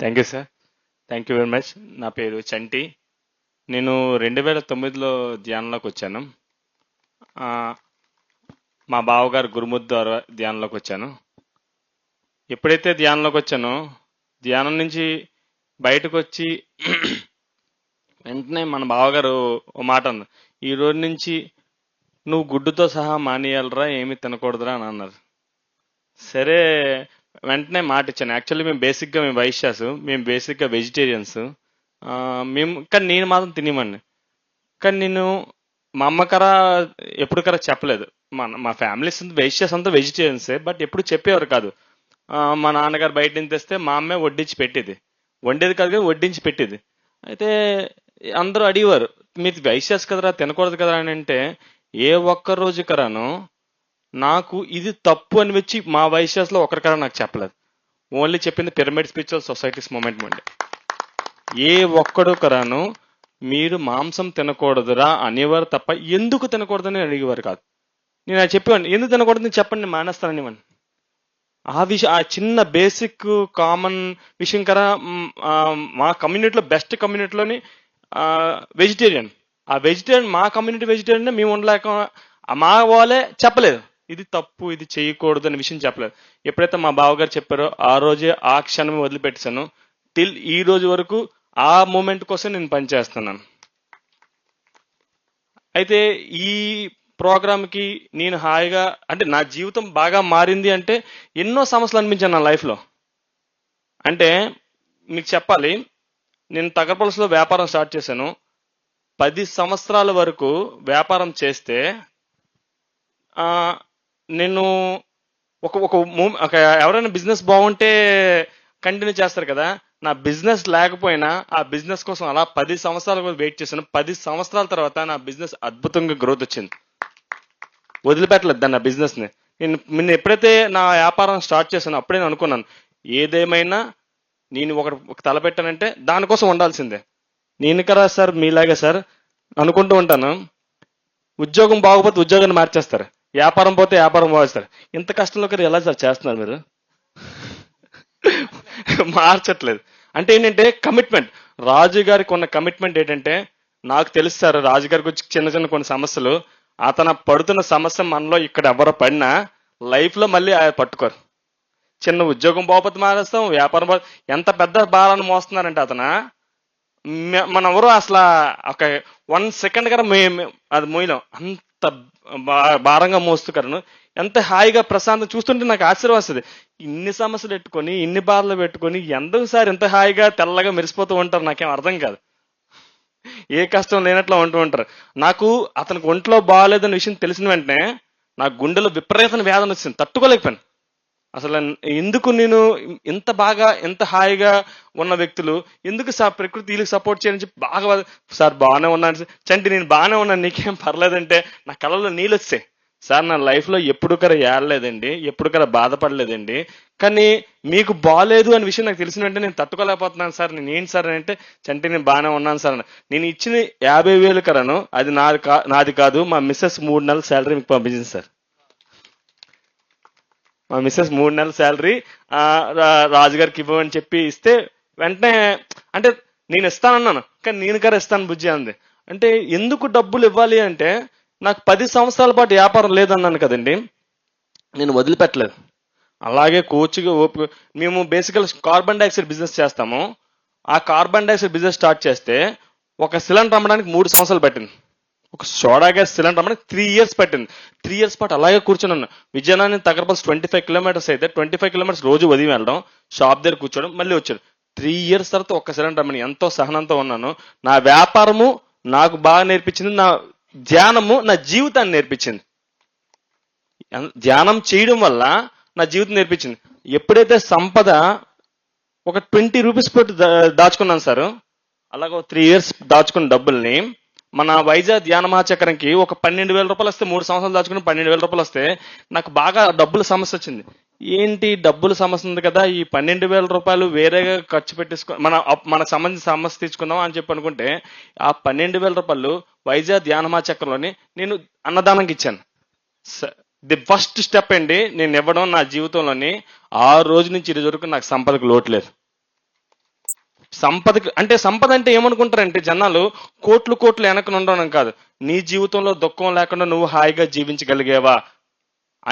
Thank you sir. Thank you very much. నా పేరు చంటి. నేను 2009లో ధ్యానంలోకి వచ్చాను. ఆ, మా బావగారు గురుముద్దు ద్వారా ధ్యానంలోకి వచ్చాను. ఎప్పుడైతే ధ్యానంలోకి వచ్చానో ధ్యానం నుంచి బయటకు వచ్చి వెంటనే మన బావగారు ఓ మాట అంది. ఈ రోజు నుంచి నువ్వు గుడ్డుతో సహా మానేయాలరా, ఏమీ తినకూడదురా అని అన్నారు. సరే, వెంటనే మాట ఇచ్చాను. యాక్చువల్లీ మేము వైశ్యాస్, మేము బేసిక్గా వెజిటేరియన్స్. కానీ నేను మాత్రం తినేవాడిని. కానీ నేను మా అమ్మకరా ఎప్పుడు కరా చెప్పలేదు. మా ఫ్యామిలీస్ వైశ్యాస్ అంతా వెజిటేరియన్సే, బట్ ఎప్పుడు చెప్పేవారు కాదు. మా నాన్నగారు బయట నుంచి తెస్తే మా అమ్మే వడ్డించి పెట్టేది. వండేది కాదు కానీ వడ్డించి పెట్టేది. అయితే అందరూ అడిగేవారు, మీరు వైశ్యాస్ కదరా, తినకూడదు కదా అని. అంటే ఏ ఒక్క రోజు కరాను నాకు ఇది తప్పు అని వచ్చి మా వైశ్యాస్లో ఒకరికరా నాకు చెప్పలేదు. ఓన్లీ చెప్పింది పిరమిడ్ స్పిరిచువల్ సొసైటీస్ మూమెంట్ నుండి. ఏ ఒక్కడు కరాను మీరు మాంసం తినకూడదురా అనేవారు తప్ప ఎందుకు తినకూడదని అడిగేవారు కాదు. నేను అది చెప్పేవాడిని, ఎందుకు తినకూడదని చెప్పండి, నేను మానేస్తానని. ఆ చిన్న బేసిక్ కామన్ విషయం కరా మా కమ్యూనిటీలో బెస్ట్ కమ్యూనిటీలోని వెజిటేరియన్. ఆ వెజిటేరియన్ మా కమ్యూనిటీ వెజిటేరియన్ మేము ఉండలేక మా వాళ్ళే చెప్పలేదు ఇది తప్పు, ఇది చేయకూడదు అనే విషయం చెప్పలేదు. ఎప్పుడైతే మా బావగారు చెప్పారో ఆ రోజే ఆ క్షణం వదిలిపెట్టాను. టిల్ ఈ రోజు వరకు ఆ మూమెంట్ కోసం నేను పనిచేస్తున్నాను. అయితే ఈ ప్రోగ్రామ్కి నేను హాయిగా, అంటే నా జీవితం బాగా మారింది అంటే ఎన్నో సమస్యలు అనిపించాను నా లైఫ్లో. అంటే మీకు చెప్పాలి, నేను తగరపలసలో వ్యాపారం స్టార్ట్ చేశాను. 10 సంవత్సరాల వరకు వ్యాపారం చేస్తే నేను ఒక ఎవరైనా బిజినెస్ బాగుంటే కంటిన్యూ చేస్తారు కదా. నా బిజినెస్ లేకపోయినా ఆ బిజినెస్ కోసం అలా 10 సంవత్సరాల వెయిట్ చేశాను. 10 సంవత్సరాల తర్వాత నా బిజినెస్ అద్భుతంగా గ్రోత్ వచ్చింది. వదిలిపెట్టలేదు దాన్ని, నా బిజినెస్ని. నేను ఎప్పుడైతే నా వ్యాపారం స్టార్ట్ చేశానో అప్పుడే నేను అనుకున్నాను, ఏదేమైనా నేను ఒక తలపెట్టానంటే దానికోసం ఉండాల్సిందే. నేను కదా సార్ మీలాగే సార్ అనుకుంటూ ఉంటాను, ఉద్యోగం బాగోపోతే ఉద్యోగాన్ని మార్చేస్తారు, వ్యాపారం పోతే వ్యాపారం పోస్తారు. ఇంత కష్టంలో కదా ఎలా సార్ చేస్తున్నారు మీరు? మార్చట్లేదు. అంటే ఏంటంటే కమిట్మెంట్. రాజు గారికి ఉన్న కమిట్మెంట్ ఏంటంటే, నాకు తెలుసు సార్ రాజుగారికి వచ్చి చిన్న చిన్న కొన్ని సమస్యలు, అతను పడుతున్న సమస్య మనలో ఇక్కడ ఎవరు పడినా లైఫ్లో మళ్ళీ పట్టుకోరు. చిన్న ఉద్యోగం బాగోపోతే మారేస్తాం, వ్యాపారం ఎంత పెద్ద భారాన్ని మోస్తున్నారంటే అతను మన ఎవరు అసలు ఒక 1 సెకండ్ కదా అది మోయలేం, అంత భారంగా మోస్తుకారను. ఎంత హాయిగా ప్రశాంతం చూస్తుంటే నాకు ఆశ్చర్యం వస్తుంది. ఇన్ని సమస్యలు పెట్టుకొని ఇన్ని బాధలు పెట్టుకొని ఎందుకు సార్ ఇంత హాయిగా తెల్లగా మెరిసిపోతూ ఉంటారు? నాకేం అర్థం కాదు. ఏ కష్టం లేనట్లు ఉంటూ ఉంటారు. నాకు అతనికి ఒంట్లో బాగాలేదన్న విషయం తెలిసిన వెంటనే నా గుండెలో విపరీతమైన వేదన వచ్చింది, తట్టుకోలేకపోయాను. అసలు ఎందుకు నేను ఇంత బాగా ఎంత హాయిగా ఉన్న వ్యక్తులు ఎందుకు సార్ ప్రకృతి వీళ్ళకి సపోర్ట్ చేయని చెప్పి బాగా, సార్ బాగానే ఉన్నాను చంటి, నేను బాగానే ఉన్నాను, నీకేం పర్లేదంటే నా కళ్ళలో నీళ్ళు వచ్చాయి. సార్ నా లైఫ్లో ఎప్పుడు కర ఏడలేదండి, ఎప్పుడు కర బాధపడలేదండి, కానీ మీకు బాగాలేదు అనే విషయం నాకు తెలిసిన వెంటనే నేను తట్టుకోలేకపోతున్నాను సార్, నేను ఏంటి సార్ అని అంటే, చంటి నేను బాగానే ఉన్నాను సార్ అని. నేను ఇచ్చిన 50,000 కరను అది నాది కాదు, మా మిస్సెస్ 3 నెలల శాలరీ మీకు పంపించింది సార్. మా మిస్సెస్ 3 నెలల శాలరీ రాజుగారికి ఇవ్వమని చెప్పి ఇస్తే వెంటనే, అంటే నేను ఇస్తానన్నాను కానీ నేను గారు ఇస్తాను బుజ్జి అంది. అంటే ఎందుకు డబ్బులు ఇవ్వాలి అంటే, నాకు 10 సంవత్సరాల పాటు వ్యాపారం లేదన్నాను కదండి, నేను వదిలిపెట్టలేదు. అలాగే కోచ్గా ఓపిక. మేము బేసికల్ కార్బన్ డైఆక్సైడ్ బిజినెస్ చేస్తాము. ఆ కార్బన్ డైఆక్సైడ్ బిజినెస్ స్టార్ట్ చేస్తే ఒక సిలిండర్ అమ్మడానికి 3 సంవత్సరాలు పట్టింది. ఒక సోడా గ్యాస్ సిలిండర్ అమ్మడానికి 3 ఇయర్స్ పట్టింది. 3 ఇయర్స్ పాటు అలాగే కూర్చొని విజయనగరం తగరపల్స్ 25 కిలోమీటర్స్ అయితే 25 కిలోమీటర్స్ రోజు ఉదయం వెళ్ళడం, షాప్ దగ్గర కూర్చోవడం, మళ్ళీ వచ్చాడు. 3 ఇయర్స్ తర్వాత ఒక్క సిలిండర్ అమ్మని ఎంతో సహనంతో ఉన్నాను. నా వ్యాపారము నాకు బాగా నేర్పించింది, నా ధ్యానము నా జీవితాన్ని నేర్పించింది. ధ్యానం చేయడం వల్ల నా జీవితం నేర్పించింది. ఎప్పుడైతే సంపద ఒక 20 రూపీస్ పెట్టి దాచుకున్నాను సార్, అలాగే 3 ఇయర్స్ దాచుకున్న డబ్బుల్ని మన వైజాగ్ ధ్యాన మహాచక్రంకి ఒక 12,000 రూపాయలు వస్తే, 3 సంవత్సరాలు దాచుకుని 12,000 రూపాయలు వస్తే నాకు బాగా డబ్బుల సమస్య వచ్చింది. ఏంటి డబ్బుల సమస్య ఉంది కదా, ఈ 12,000 రూపాయలు వేరేగా ఖర్చు పెట్టేసుకో, మనకు సంబంధించిన సమస్య తీర్చుకుందాం అని చెప్పి అనుకుంటే, ఆ 12,000 రూపాయలు వైజాగ్ ధ్యాన మహాచక్రంలోని నేను అన్నదానంకి ఇచ్చాను. ది ఫస్ట్ స్టెప్ అండి నేను ఇవ్వడం నా జీవితంలోని. ఆ రోజు నుంచి ఇది వరకు నాకు సంపదకు లోటు లేదు. సంపదకి అంటే సంపద అంటే ఏమనుకుంటారంటే జనాలు కోట్లు కోట్లు వెనకను ఉండడం కాదు. నీ జీవితంలో దుఃఖం లేకుండా నువ్వు హాయిగా జీవించగలిగేవా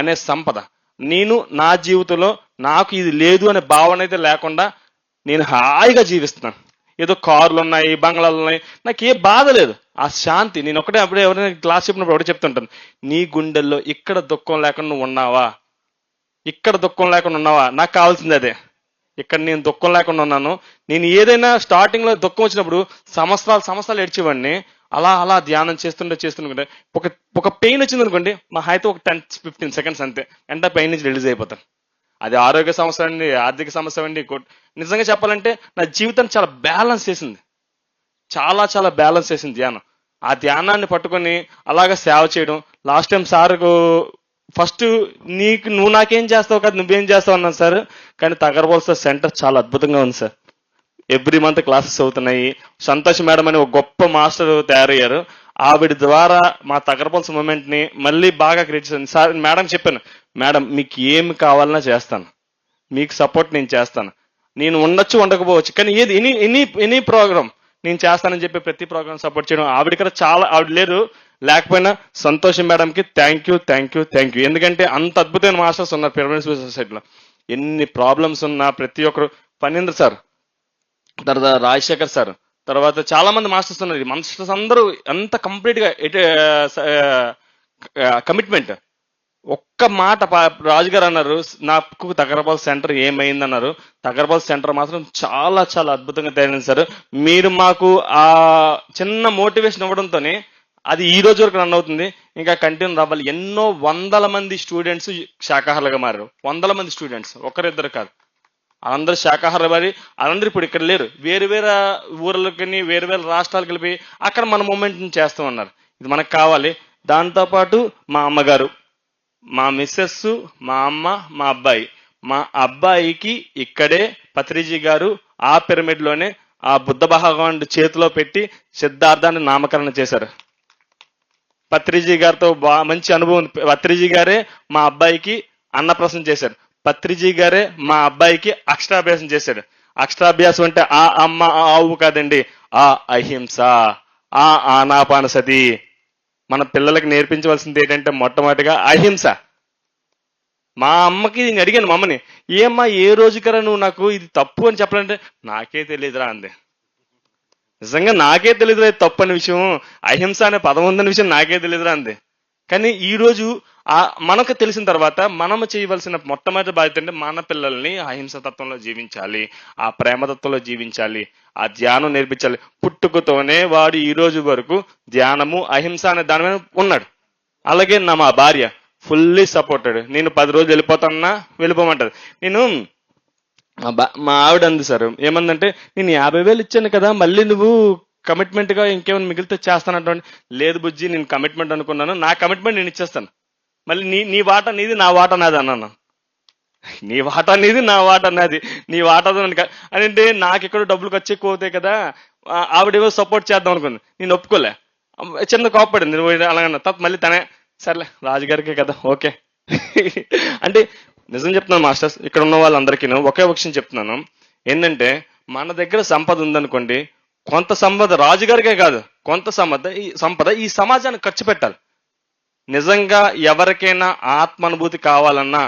అనే సంపద. నేను నా జీవితంలో నాకు ఇది లేదు అనే భావన అయితే లేకుండా నేను హాయిగా జీవిస్తున్నాను. ఏదో కార్లు ఉన్నాయి, బంగ్లాలు ఉన్నాయి, నాకు ఏ బాధ లేదు. ఆ శాంతి నేను ఒకటే అప్పుడే ఎవరైనా క్లాస్ చెప్పినప్పుడు ఒకటే చెప్తుంటాను, నీ గుండెల్లో ఇక్కడ దుఃఖం లేకుండా నువ్వు ఉన్నావా, ఇక్కడ దుఃఖం లేకుండా ఉన్నావా, నాకు కావాల్సింది అదే. ఇక్కడ నేను దుఃఖం లేకుండా ఉన్నాను. నేను ఏదైనా స్టార్టింగ్ లో దుఃఖం వచ్చినప్పుడు సంవత్సరాలు ఏడ్చేవాడిని. అలా అలా ధ్యానం చేస్తుంటే ఒక ఒక పెయిన్ వచ్చింది అనుకోండి, మా అయితే ఒక 10-15 సెకండ్స్ అంతే, వెంటనే పెయిన్ నుంచి రిలీజ్ అయిపోతాను. అది ఆరోగ్య సమస్య అండి, ఆర్థిక సమస్య అండి, నిజంగా చెప్పాలంటే నా జీవితాన్ని చాలా బ్యాలెన్స్ చేసింది. చాలా చాలా బ్యాలెన్స్ చేసింది ధ్యానం. ఆ ధ్యానాన్ని పట్టుకొని అలాగా సేవ చేయడం. లాస్ట్ టైం సార్కు ఫస్ట్ నువ్వు నాకేం చేస్తావు కదా, నువ్వేం చేస్తావు అన్నాను సార్. కానీ తగరబోల్స సెంటర్ చాలా అద్భుతంగా ఉంది సార్. ఎవ్రీ మంత్ క్లాసెస్ అవుతున్నాయి. సంతోష్ మేడం అని ఒక గొప్ప మాస్టర్ తయారయ్యారు. ఆవిడ ద్వారా మా తగరబోల్స మూమెంట్ ని మళ్ళీ బాగా క్రియేట్ చేశాను సార్. మేడం చెప్పాను, మేడం మీకు ఏమి కావాలన్నా చేస్తాను, మీకు సపోర్ట్ నేను చేస్తాను. నేను ఉండొచ్చు ఉండకపోవచ్చు, కానీ ఏది ఎనీ ప్రోగ్రామ్ నేను చేస్తానని చెప్పి ప్రతి ప్రోగ్రామ్ సపోర్ట్ చేయడం. ఆవిడ కదా చాలా, ఆవిడ లేరు లేకపోయినా సంతోషం మేడంకి థ్యాంక్ యూ. ఎందుకంటే అంత అద్భుతమైన మాస్టర్స్ ఉన్నారు పిరమిడ్ సొసైటీలో. ఎన్ని ప్రాబ్లమ్స్ ఉన్నా ప్రతి ఒక్కరు, ఫణీంద్ర సార్, తర్వాత రాజశేఖర్ సార్, తర్వాత చాలా మంది మాస్టర్స్ ఉన్నారు. మాస్టర్స్ అందరూ ఎంత కంప్లీట్ గా కమిట్మెంట్. ఒక్క మాట రాజుగారు అన్నారు, నాకు తగరబాల్ సెంటర్ ఏమైంది అన్నారు. తగరబాల్ సెంటర్ మాత్రం చాలా చాలా అద్భుతంగా తయారైంది సార్. మీరు మాకు ఆ చిన్న మోటివేషన్ ఇవ్వడంతోనే అది ఈ రోజు వరకు రన్ అవుతుంది, ఇంకా కంటిన్యూ రావాలి. ఎన్నో వందల మంది స్టూడెంట్స్ శాకాహారులుగా మారారు. వందల మంది స్టూడెంట్స్, ఒకరిద్దరు కాదు, అందరూ శాకాహార వారి. అందరూ ఇప్పుడు ఇక్కడ లేరు, వేరు వేరే ఊర్లకి వేరు వేరే రాష్ట్రాలకు వెళ్ళిపోయి అక్కడ మన మూమెంట్ చేస్తూ ఉన్నారు. ఇది మనకు కావాలి. దాంతోపాటు మా అమ్మగారు, మా మిస్సెస్, మా అమ్మ, మా అబ్బాయి. మా అబ్బాయికి ఇక్కడే పత్రిజీ గారు ఆ పిరమిడ్ లోనే ఆ బుద్ధ భగవానుడి చేతిలో పెట్టి సిద్ధార్థాన్ని నామకరణం చేశారు. పత్రిజీ గారితో మంచి అనుభవం. పత్రిజీ గారే మా అబ్బాయికి అన్నప్రసన్న చేశారు. పత్రిజీ గారే మా అబ్బాయికి అక్షరాభ్యాసం చేశాడు. అక్షరాభ్యాసం అంటే ఆ అమ్మ ఆవు కాదండి, ఆ అహింస, ఆ ఆనాపానసతి. మన పిల్లలకి నేర్పించవలసింది ఏంటంటే మొట్టమొదటిగా అహింస. మా అమ్మకి నేను అడిగాను, మా అమ్మని, ఏమ్మా ఏ రోజుకరా నువ్వు నాకు ఇది తప్పు అని చెప్పాలంటే, నాకే తెలియదురా అంది. నిజంగా నాకే తెలియదురా ఇది తప్పు అనే విషయం, అహింస అనే పదం ఉందనే విషయం నాకే తెలియదురా అంది. కానీ ఈ రోజు మనకు తెలిసిన తర్వాత మనము చేయవలసిన మొట్టమొదటి బాధ్యత అంటే మన పిల్లల్ని అహింస తత్వంలో జీవించాలి, ఆ ప్రేమతత్వంలో జీవించాలి, ఆ ధ్యానం నేర్పించాలి. పుట్టుకతోనే వాడు ఈ రోజు వరకు ధ్యానము అహింస అనే దాని మీద ఉన్నాడు. అలాగే మా భార్య ఫుల్లీ సపోర్టెడ్. నేను 10 రోజులు వెళ్ళిపోతానన్నా వెళ్ళిపోమంటది. నేను మా ఆవిడ అంది సార్, ఏమందంటే, నేను 50,000 ఇచ్చాను కదా, మళ్ళీ నువ్వు కమిట్మెంట్ గా ఇంకేమైనా మిగిలితే చేస్తానంటే, లేదు బుజ్జి నేను కమిట్మెంట్ అనుకున్నాను, నా కమిట్మెంట్ నేను ఇచ్చేస్తాను, మళ్ళీ నీ వాటా నీది నా వాటా నాది అన్నాను. నీ వాటా నీది నా వాటా నాది, నీ వాటా అని అంటే నాకు ఎక్కడో డబ్బులు ఖర్చు ఎక్కువ అవుతాయి కదా, ఆవిడేవో సపోర్ట్ చేద్దాం అనుకుంది. నేను ఒప్పుకోలే, చిన్న కోపడింది. నువ్వు అలాగన్నా తప్ప మళ్ళీ తనే సర్లే రాజుగారికే కదా ఓకే. అంటే నిజం చెప్తున్నాను మాస్టర్స్, ఇక్కడ ఉన్న వాళ్ళందరికీ ఒకే విషయం చెప్తున్నాను ఏంటంటే, మన దగ్గర సంపద ఉందనుకోండి, కొంత సంపద రాజుగారికే కాదు, కొంత సంపద ఈ సమాజానికి ఖర్చు పెట్టాలి. నిజంగా ఎవరికైనా ఆత్మానుభూతి కావాలన్నా,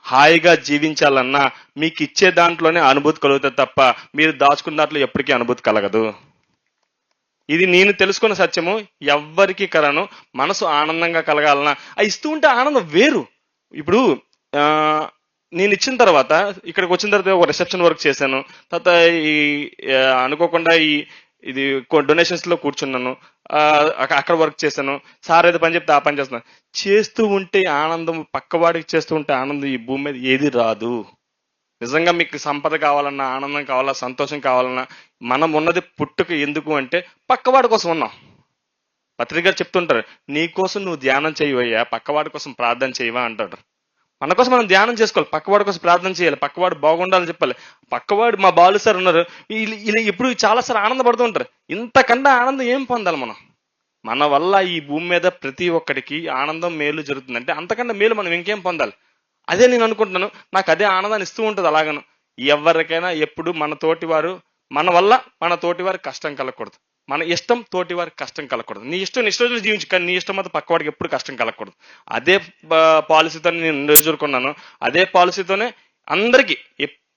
హాయిగా జీవించాలన్నా మీకు ఇచ్చే దాంట్లోనే అనుభూతి కలుగుతుంది తప్ప మీరు దాచుకున్న దాంట్లో ఎప్పటికీ అనుభూతి కలగదు. ఇది నేను తెలుసుకున్న సత్యము. ఎవ్వరికి కలను మనసు ఆనందంగా కలగాలన్నా ఇస్తూ ఉంటే ఆనందం వేరు. ఇప్పుడు నేను ఇచ్చిన తర్వాత ఇక్కడికి వచ్చిన తర్వాత ఒక రిసెప్షన్ వర్క్ చేశాను, తర్వాత ఈ అనుకోకుండా ఇది డొనేషన్స్ లో కూర్చున్నాను, అక్కడ వర్క్ చేశాను, సార్ ఏదో పని చెప్తే ఆ పని చేస్తున్నాను. చేస్తూ ఉంటే ఆనందం, పక్కవాడికి చేస్తూ ఉంటే ఆనందం ఈ భూమి మీద ఏది రాదు. నిజంగా మీకు సంపద కావాలన్నా, ఆనందం కావాలన్నా, సంతోషం కావాలన్నా, మనం ఉన్నది పుట్టుక ఎందుకు అంటే పక్కవాడి కోసం ఉన్నాం. పత్రిక గారు చెప్తుంటారు, నీ కోసం నువ్వు ధ్యానం చేయవయ్యా, పక్కవాడి కోసం ప్రార్థన చేయవా అంటాడు. మన కోసం మనం ధ్యానం చేసుకోవాలి, పక్కవాడి కోసం ప్రార్థన చేయాలి, పక్కవాడు బాగుండాలని చెప్పాలి. పక్కవాడు మా బాలు సార్ ఉన్నారు, ఇలా ఇప్పుడు చాలాసార్లు ఆనందపడుతూ ఉంటారు. ఇంతకన్నా ఆనందం ఏం పొందాలి మనం? మన వల్ల ఈ భూమి మీద ప్రతి ఒక్కడికి ఆనందం, మేలు జరుగుతుంది అంటే అంతకన్నా మేలు మనం ఇంకేం పొందాలి? అదే నేను అనుకుంటున్నాను, నాకు అదే ఆనందాన్ని ఇస్తూ ఉంటుంది. అలాగను ఎవరికైనా ఎప్పుడు మన తోటి వారు మన వల్ల మన తోటి వారికి కష్టం కలగకూడదు, మన ఇష్టం తోటి వారికి కష్టం కలగకూడదు. నీ ఇష్టం నీ ఇష్టం జీవించు, కానీ నీ ఇష్టం మాత్రం పక్కవాడికి ఎప్పుడు కష్టం కలగకూడదు. అదే పాలసీతో నేను ఎదుర్కొన్నాను. అదే పాలసీతోనే అందరికీ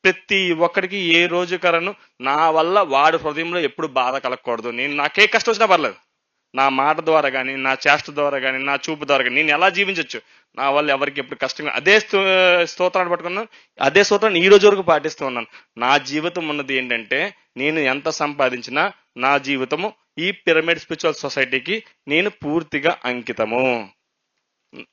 ప్రతి ఒక్కడికి ఏ రోజు కరను నా వల్ల వాడి హృదయంలో ఎప్పుడు బాధ కలగకూడదు. నేను నాకే కష్టం వచ్చినా పర్లేదు, నా మాట ద్వారా కానీ, నా చేష్ట ద్వారా కానీ, నా చూపు ద్వారా కానీ నేను ఎలా జీవించవచ్చు, నా వల్ల ఎవరికి ఎప్పుడు కష్టంగా, అదే స్తోత్రాన్ని పట్టుకున్నాను. అదే స్తోత్రాన్ని ఈ రోజు వరకు పాటిస్తూ ఉన్నాను. నా జీవితం ఉన్నది ఏంటంటే, నేను ఎంత సంపాదించినా నా జీవితము ఈ పిరమిడ్ స్పిరిచువల్ సొసైటీకి నేను పూర్తిగా అంకితము.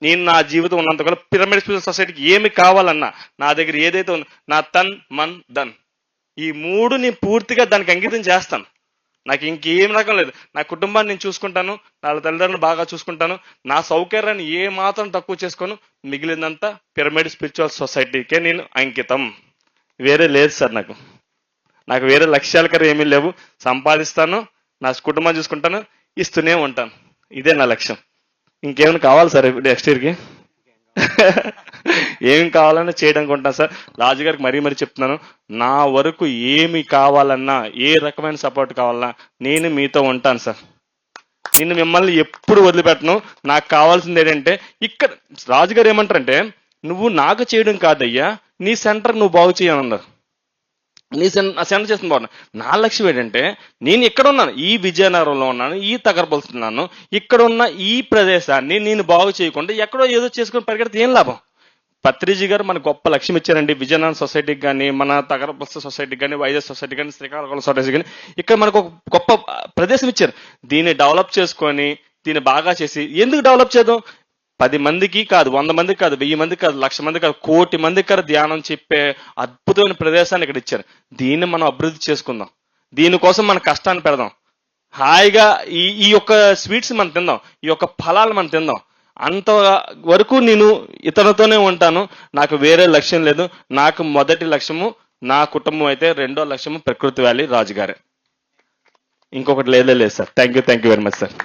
నేను నా జీవితం ఉన్నంతకాలం పిరమిడ్ స్పిరిచువల్ సొసైటీకి ఏమి కావాలన్నా, నా దగ్గర ఏదైతే ఉందో, నా తన్ మన్ ధన్, ఈ మూడు నేను పూర్తిగా దానికి అంకితం చేస్తాను. నాకు ఇంకేం రకం లేదు. నా కుటుంబాన్ని నేను చూసుకుంటాను, నా తల్లిదండ్రులు బాగా చూసుకుంటాను, నా సౌకర్యాన్ని ఏ మాత్రం తక్కువ చేసుకోను. మిగిలినంతా పిరమిడ్ స్పిరిచువల్ సొసైటీకే నేను అంకితం. వేరే లేదు సార్, నాకు వేరే లక్ష్యాల కన్నా ఏమీ లేవు. సంపాదిస్తాను, నా కుటుంబాన్ని చూసుకుంటాను, ఇస్తూనే ఉంటాను. ఇదే నా లక్ష్యం. ఇంకేమైనా కావాలి సార్ నెక్స్ట్ ఇయర్కి? ఏం కావాలన్నా చేయడానికి ఉంటాను సార్. రాజుగారికి మరీ చెప్తున్నాను, నా వరకు ఏమి కావాలన్నా, ఏ రకమైన సపోర్ట్ కావాలన్నా నేను మీతో ఉంటాను సార్. నేను మిమ్మల్ని ఎప్పుడు వదిలిపెట్టను. నాకు కావాల్సింది ఏంటంటే, ఇక్కడ రాజుగారు ఏమంటారంటే, నువ్వు నాకు చేయడం కాదయ్యా, నీ సెంటర్ నువ్వు బాగు చేయమన్నారు. నీ సెంటర్ చేస్తున్న బాగున్నా. నా లక్ష్యం ఏంటంటే, నేను ఇక్కడ ఉన్నాను, ఈ విజయనగరంలో ఉన్నాను, ఈ తగరపలుస్తున్నాను, ఇక్కడ ఉన్న ఈ ప్రదేశాన్ని నేను బాగు చేయకుండా ఎక్కడో ఏదో చేసుకుని పరిగెడితే ఏం లాభం? పత్రిజీ గారు మనకు గొప్ప లక్ష్యం ఇచ్చారండి. విజయనగరం సొసైటీకి కానీ, మన తగరపల్స సొసైటీకి కానీ, వైజాగ్ సొసైటీ కానీ, శ్రీకాకుళం సొసైటీ కానీ, ఇక్కడ మనకు ఒక గొప్ప ప్రదేశం ఇచ్చారు. దీన్ని డెవలప్ చేసుకొని, దీన్ని బాగా చేసి, ఎందుకు డెవలప్ చేద్దాం? 10 మందికి కాదు, 100 మందికి కాదు, 1000 మందికి కాదు, 1,00,000 మందికి కాదు, 1,00,00,000 మందికి కాదు ధ్యానం చెప్పే అద్భుతమైన ప్రదేశాన్ని ఇక్కడ ఇచ్చారు. దీన్ని మనం అభివృద్ధి చేసుకుందాం, దీనికోసం మన కష్టాన్ని పెడదాం. హాయిగా ఈ యొక్క స్వీట్స్ మనం తిందాం, ఈ యొక్క ఫలాలు మనం తిందాం. అంత వరకు నేను ఇతరులతోనే ఉంటాను. నాకు వేరే లక్ష్యం లేదు. నాకు మొదటి లక్ష్యము నా కుటుంబం అయితే, రెండో లక్ష్యము ప్రకృతి వ్యాలీ రాజుగారే. ఇంకొకటి లేదు sir. Thank you very much sir.